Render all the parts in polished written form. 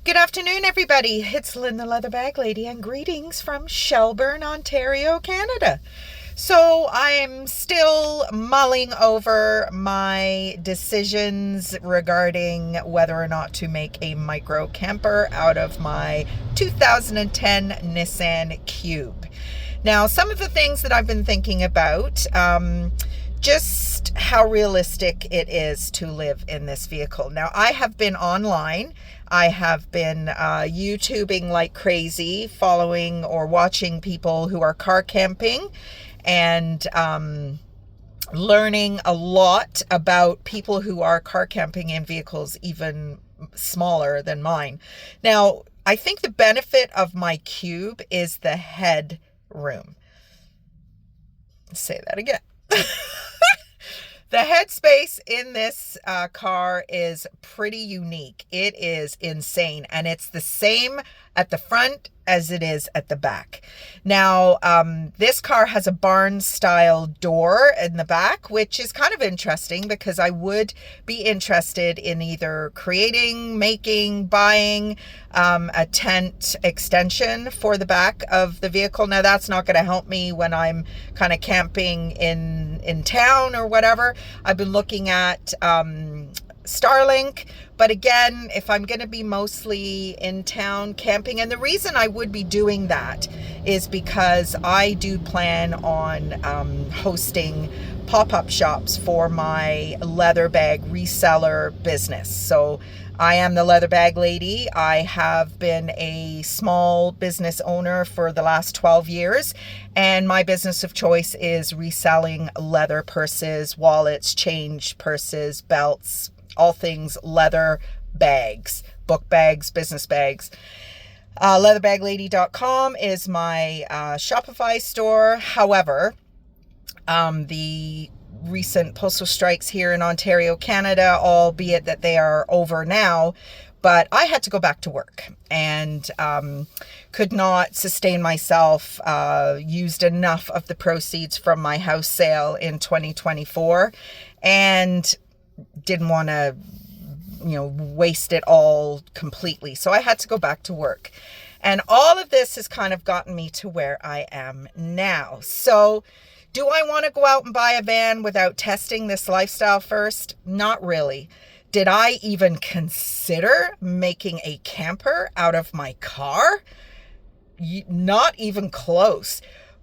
Good afternoon, everybody. It's Lynn the Leather Bag Lady, and greetings from Shelburne, Ontario, Canada. So I'm still mulling over my decisions regarding whether or not to make a micro camper out of my 2010 Nissan Cube. Now, some of the things that I've been thinking about, just how realistic it is to live in this vehicle. Now, I have been online. I have been YouTubing like crazy, following or watching people who are car camping and learning a lot about people who are car camping in vehicles even smaller than mine. Now, I think the benefit of my Cube is the headroom. Say that again. The headspace in this car is pretty unique. It is insane, and it's the same at the front as it is at the back. Now, this car has a barn-style door in the back, which is kind of interesting because I would be interested in either creating, making, buying a tent extension for the back of the vehicle. Now, that's not going to help me when I'm kind of camping in town or whatever. I've been looking at Starlink, but again, if I'm going to be mostly in town camping, and the reason I would be doing that is because I do plan on hosting pop-up shops for my leather bag reseller business. So I am the Leather Bag Lady. I have been a small business owner for the last 12 years, and my business of choice is reselling leather purses, wallets, change purses, belts, all things leather bags, book bags, business bags. Leatherbag-lady.com is my Shopify store. However, the recent postal strikes here in Ontario, Canada, albeit that they are over now, but I had to go back to work and could not sustain myself, used enough of the proceeds from my house sale in 2024 and didn't want to, waste it all completely. So I had to go back to work. And all of this has kind of gotten me to where I am now. So do I want to go out and buy a van without testing this lifestyle first? Not really. Did I even consider making a camper out of my car? Not even close.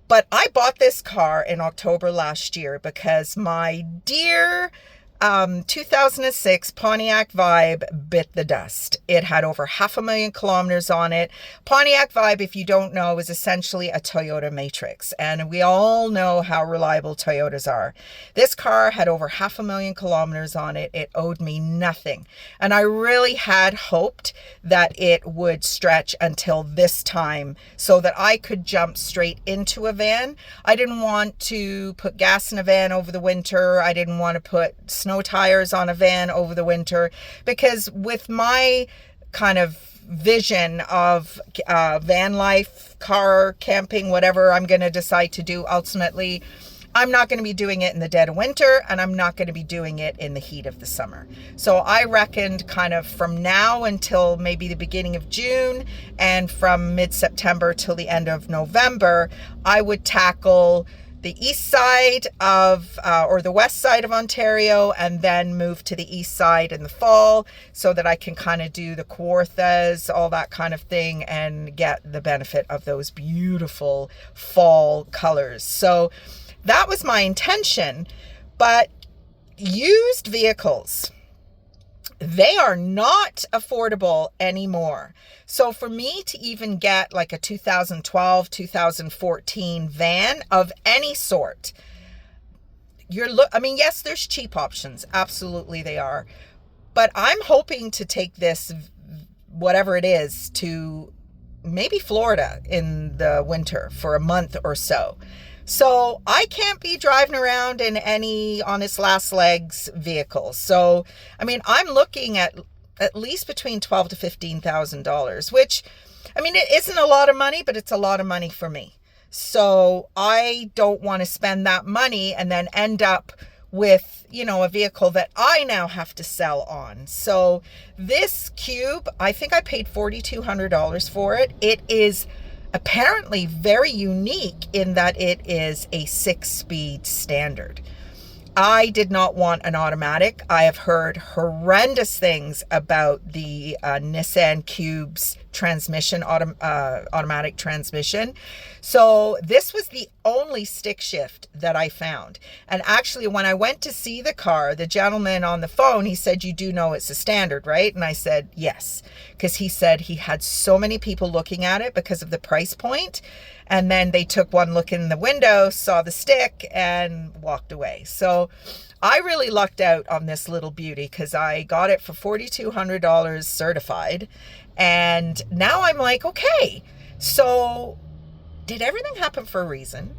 But I bought this car in October last year because my dear 2006 Pontiac Vibe bit the dust. It had over 500,000 kilometers on it. Pontiac Vibe, if you don't know, is essentially a Toyota Matrix, and we all know how reliable Toyotas are. This car had over 500,000 kilometers on it. It owed me nothing, and I really had hoped that it would stretch until this time so that I could jump straight into a van. I didn't want to put gas in a van over the winter. I didn't want to put snow tires on a van over the winter, because with my kind of vision of van life, car camping, whatever I'm going to decide to do ultimately, I'm not going to be doing it in the dead of winter, and I'm not going to be doing it in the heat of the summer. So I reckoned kind of from now until maybe the beginning of June, and from mid-September till the end of November, I would tackle the east side of, or the west side of Ontario, and then move to the east side in the fall so that I can kind of do the Kawarthas, all that kind of thing, and get the benefit of those beautiful fall colors. So that was my intention. But used vehicles, they are not affordable anymore. So for me to even get like a 2012, 2014 van of any sort, yes, there's cheap options. Absolutely they are. But I'm hoping to take this, whatever it is, to maybe Florida in the winter for a month or so. So I can't be driving around in any honest last legs vehicles. So, I'm looking at least between $12,000 to $15,000, which, it isn't a lot of money, but it's a lot of money for me. So I don't want to spend that money and then end up with, you know, a vehicle that I now have to sell on. So this Cube, I think I paid $4,200 for it. It is apparently very unique in that it is a 6-speed standard. I did not want an automatic. I have heard horrendous things about the Nissan Cube's transmission, automatic transmission. So this was the only stick shift that I found. And actually, when I went to see the car, the gentleman on the phone, he said, "You do know it's a standard, right?" And I said, "Yes," because he said he had so many people looking at it because of the price point. And then they took one look in the window, saw the stick, and walked away. So I really lucked out on this little beauty because I got it for $4,200 certified. And now I'm like, okay, so did everything happen for a reason?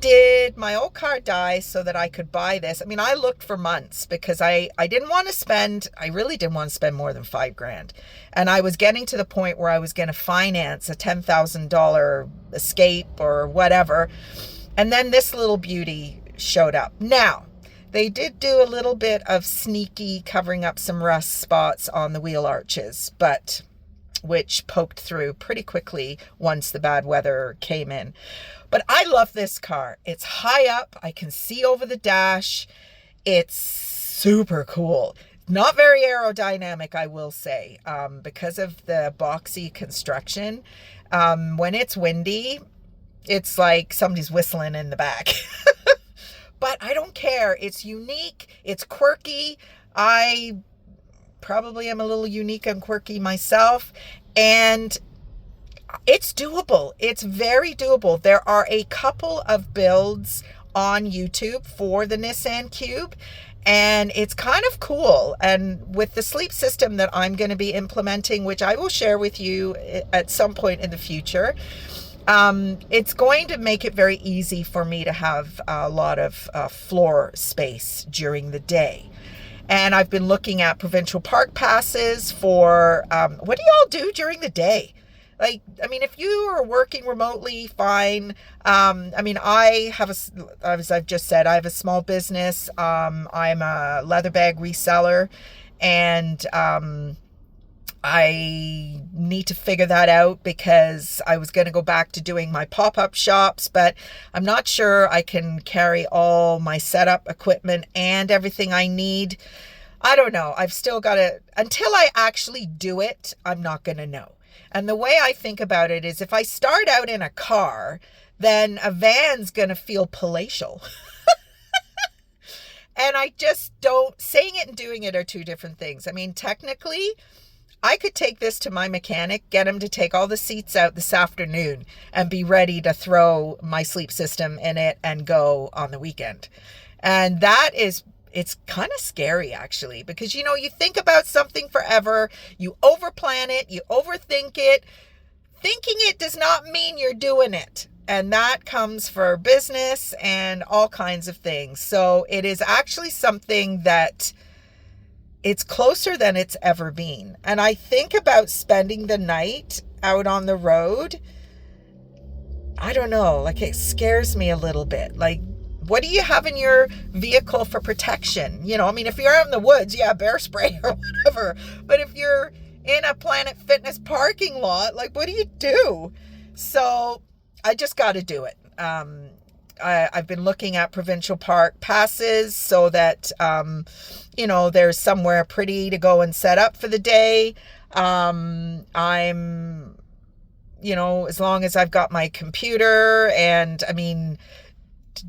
Did my old car die so that I could buy this? I mean, I looked for months because I really didn't want to spend more than $5,000. And I was getting to the point where I was going to finance a $10,000 Escape or whatever. And then this little beauty showed up. Now, they did do a little bit of sneaky covering up some rust spots on the wheel arches, but which poked through pretty quickly once the bad weather came in. But I love this car. It's high up. I can see over the dash. It's super cool. Not very aerodynamic, I will say, because of the boxy construction. When it's windy, it's like somebody's whistling in the back. But I don't care. It's unique. It's quirky. I probably am a little unique and quirky myself. And it's doable. It's very doable. There are a couple of builds on YouTube for the Nissan Cube, and it's kind of cool. And with the sleep system that I'm going to be implementing, which I will share with you at some point in the future, it's going to make it very easy for me to have a lot of floor space during the day. And I've been looking at provincial park passes for, what do y'all do during the day? Like, I mean, if you are working remotely, fine. I mean, as I've just said, I have a small business. I'm a leather bag reseller, and I need to figure that out because I was going to go back to doing my pop-up shops, but I'm not sure I can carry all my setup equipment and everything I need. I don't know. I've still got to, until I actually do it, I'm not going to know. And the way I think about it is if I start out in a car, then a van's going to feel palatial. And I just don't, saying it and doing it are two different things. I mean, technically, I could take this to my mechanic, get him to take all the seats out this afternoon and be ready to throw my sleep system in it and go on the weekend. And that is, it's kind of scary actually, because, you know, you think about something forever, you overplan it, you overthink it. Thinking it does not mean you're doing it. And that comes for business and all kinds of things. So it is actually something that it's closer than it's ever been. And I think about spending the night out on the road. I don't know, like it scares me a little bit. Like, what do you have in your vehicle for protection? You know, I mean, if you're out in the woods, yeah, bear spray or whatever. But if you're in a Planet Fitness parking lot, like, what do you do? So I just got to do it. I've been looking at provincial park passes so that, you know, there's somewhere pretty to go and set up for the day. I'm, you know, as long as I've got my computer and, I mean,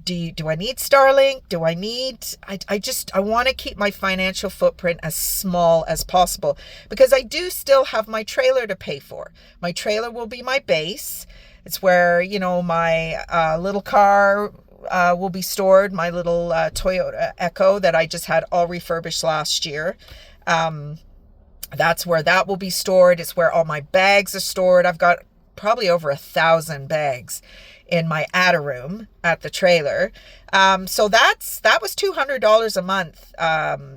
do I need Starlink? Do I need, I want to keep my financial footprint as small as possible because I do still have my trailer to pay for. My trailer will be my base. It's where, you know, my little car will be stored, my little Toyota Echo that I just had all refurbished last year. That's where that will be stored. It's where all my bags are stored. I've got probably over 1,000 bags in my attic room at the trailer. So that was $200 a month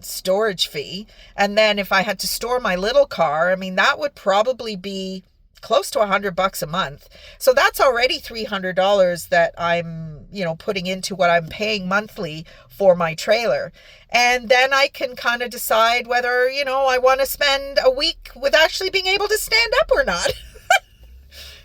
storage fee. And then if I had to store my little car, I mean, that would probably be close to $100 a month. So that's already $300 that I'm, putting into what I'm paying monthly for my trailer. And then I can kind of decide whether, I want to spend a week with actually being able to stand up or not.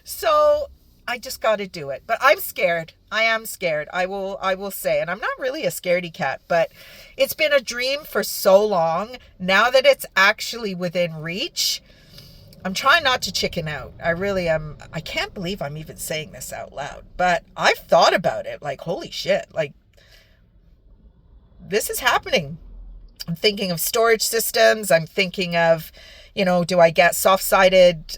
So I just got to do it. But I'm scared. I am scared. I will say, and I'm not really a scaredy cat, but it's been a dream for so long. Now that it's actually within reach, I'm trying not to chicken out. I really am. I can't believe I'm even saying this out loud, but I've thought about it. Like, holy shit, like this is happening. I'm thinking of storage systems. I'm thinking of, do I get soft-sided,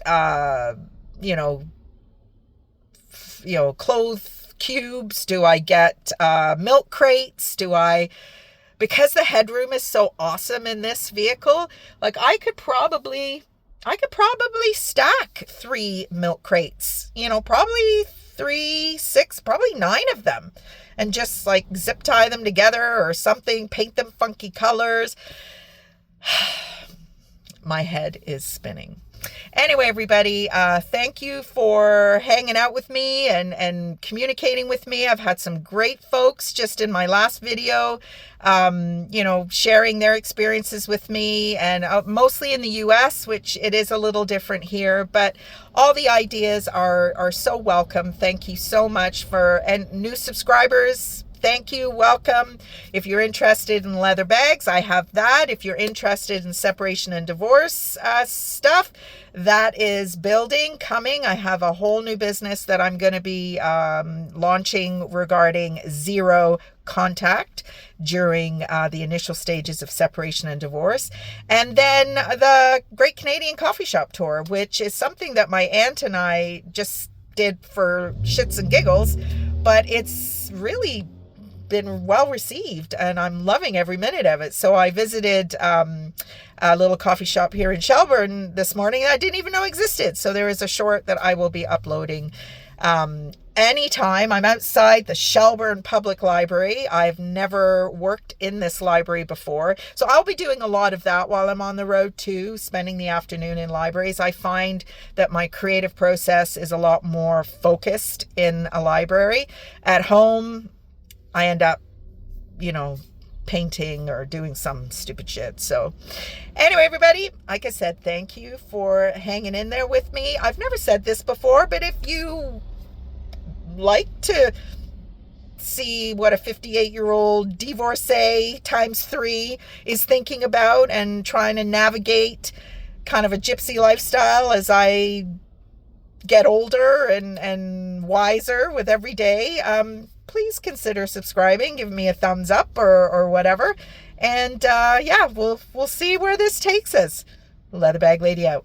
clothes cubes? Do I get milk crates? Because the headroom is so awesome in this vehicle, like I could probably stack 3 milk crates, probably 3, 6, probably 9 of them, and just like zip tie them together or something, paint them funky colors. My head is spinning. Anyway, everybody, thank you for hanging out with me and communicating with me. I've had some great folks just in my last video, sharing their experiences with me, and mostly in the US, which it is a little different here, but all the ideas are so welcome. Thank you so much and new subscribers. Thank you. Welcome. If you're interested in leather bags, I have that. If you're interested in separation and divorce stuff, that is coming. I have a whole new business that I'm going to be launching regarding zero contact during the initial stages of separation and divorce. And then the Great Canadian Coffee Shop Tour, which is something that my aunt and I just did for shits and giggles, but it's really been well received and I'm loving every minute of it. So I visited a little coffee shop here in Shelburne this morning that I didn't even know existed. So there is a short that I will be uploading anytime. I'm outside the Shelburne Public Library. I've never worked in this library before, so I'll be doing a lot of that while I'm on the road too, spending the afternoon in libraries. I find that my creative process is a lot more focused in a library. At home, I end up, painting or doing some stupid shit. So anyway, everybody, like I said, thank you for hanging in there with me. I've never said this before, but if you like to see what a 58-year-old divorcee times 3 is thinking about and trying to navigate kind of a gypsy lifestyle as I get older and wiser with every day, please consider subscribing, give me a thumbs up or whatever. And we'll see where this takes us. Leather Bag Lady out.